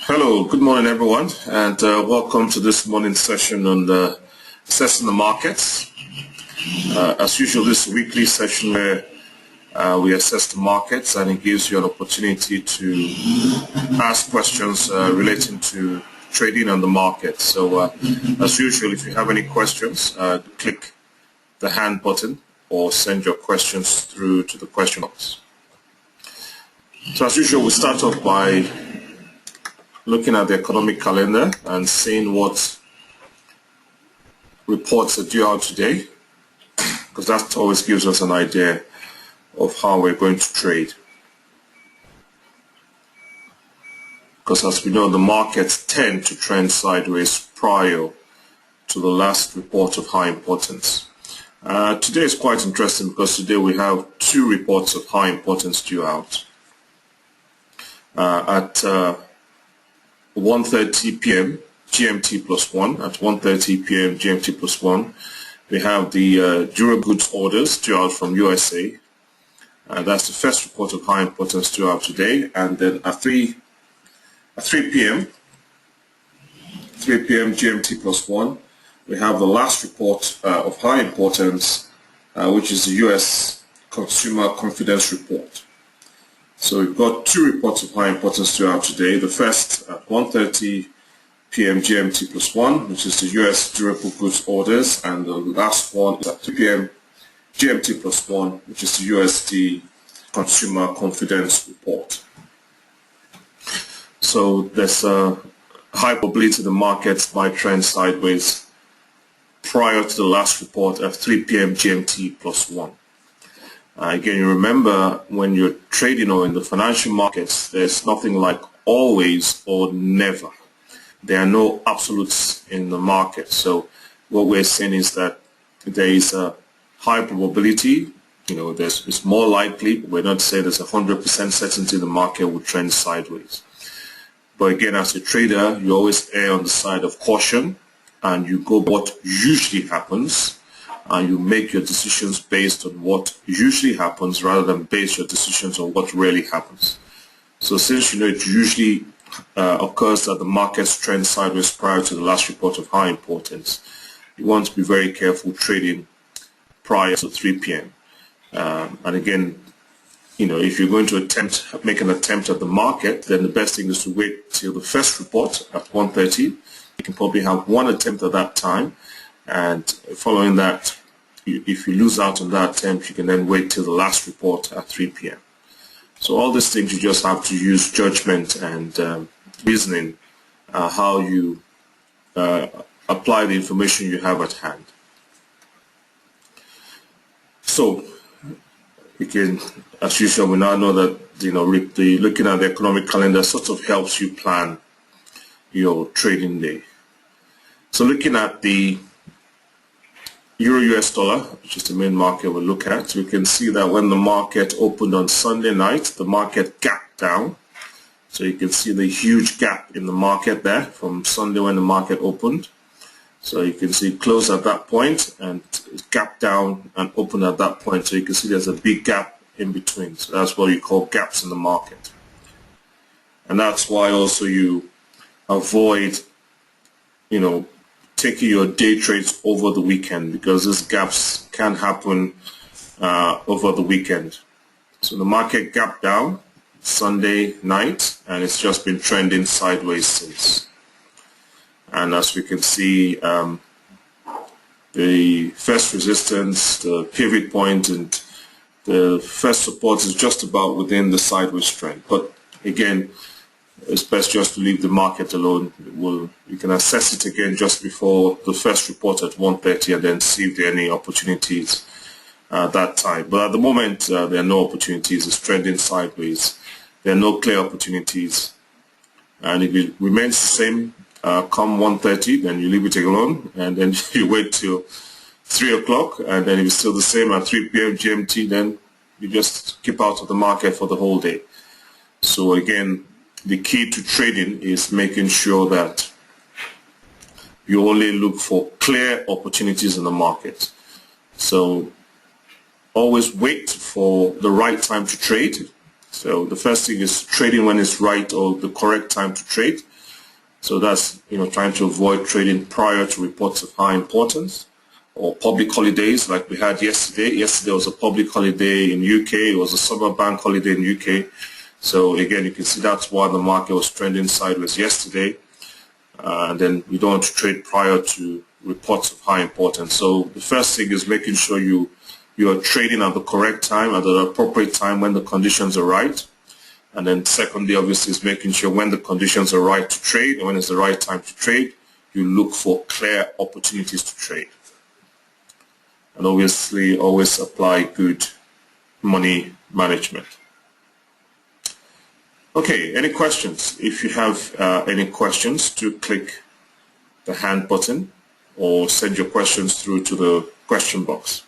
Hello, good morning everyone, and welcome to this morning session on the assessing the markets. As usual, this weekly session where we assess the markets, and it gives you an opportunity to ask questions relating to trading on the market. So as usual, if you have any questions, click the hand button or send your questions through to the question box. So as usual, we start off by looking at the economic calendar and seeing what reports are due out today, because that always gives us an idea of how we're going to trade. Because as we know, the markets tend to trend sideways prior to the last report of high importance. Today is quite interesting because today we have two reports of high importance due out. At 1:30 p.m. GMT plus 1, at 1:30 p.m. GMT plus 1, we have the durable goods orders due out from USA. That's the first report of high importance due out today. And then at 3 p.m. GMT plus 1, we have the last report of high importance, which is the US Consumer Confidence Report. So we've got two reports of high importance throughout today. The first at 1:30 p.m. GMT plus 1, which is the US durable goods orders, and the last one is at 3 p.m. GMT plus 1, which is the USD Consumer Confidence Report. So there's a high probability the markets might trend sideways prior to the last report at 3 p.m. GMT plus 1. Again, you remember when you're trading or in the financial markets, there's nothing like always or never. There are no absolutes in the market. So what we're saying is that there is a high probability, it's more likely, but we're not saying there's 100% certainty the market will trend sideways. But again, as a trader, you always err on the side of caution, and you go what usually happens, and you make your decisions based on what usually happens rather than base your decisions on what really happens. So since you know it usually occurs that the markets trend sideways prior to the last report of high importance, you want to be very careful trading prior to 3 p.m. And again, if you're going to make an attempt at the market, then the best thing is to wait till the first report at 1:30. You can probably have one attempt at that time, and following that, if you lose out on that attempt, you can then wait till the last report at 3 p.m. So all these things, you just have to use judgment and reasoning how you apply the information you have at hand. So again, as usual, we now know that looking at the economic calendar sort of helps you plan your trading day. So looking at the Euro-US dollar, which is the main market we'll look at, we can see that when the market opened on Sunday night, the market gapped down. So you can see the huge gap in the market there from Sunday when the market opened. So you can see it closed at that point and it gapped down and opened at that point. So you can see there's a big gap in between. So that's what you call gaps in the market. And that's why also you avoid, taking your day trades over the weekend, because these gaps can happen over the weekend. So the market gapped down Sunday night, and it's just been trending sideways since. And as we can see, the first resistance, the pivot point, and the first support is just about within the sideways trend. But again, it's best just to leave the market alone. You can assess it again just before the first report at 1:30 and then see if there are any opportunities at that time. But at the moment, there are no opportunities. It's trending sideways. There are no clear opportunities. And if it remains the same come 1:30, then you leave it alone, and then you wait till 3 o'clock, and then if it's still the same at 3 p.m. GMT, then you just keep out of the market for the whole day. So again, the key to trading is making sure that you only look for clear opportunities in the market. So always wait for the right time to trade. So the first thing is trading when it's right or the correct time to trade. So that's, trying to avoid trading prior to reports of high importance or public holidays like we had yesterday. Yesterday was a public holiday in UK. It was a summer bank holiday in UK. So again, you can see that's why the market was trending sideways yesterday. And then you don't want to trade prior to reports of high importance. So the first thing is making sure you are trading at the correct time, at the appropriate time when the conditions are right. And then secondly, obviously, is making sure when the conditions are right to trade and when it's the right time to trade, you look for clear opportunities to trade. And obviously, always apply good money management. Okay, any questions? If you have any questions, do click the hand button or send your questions through to the question box.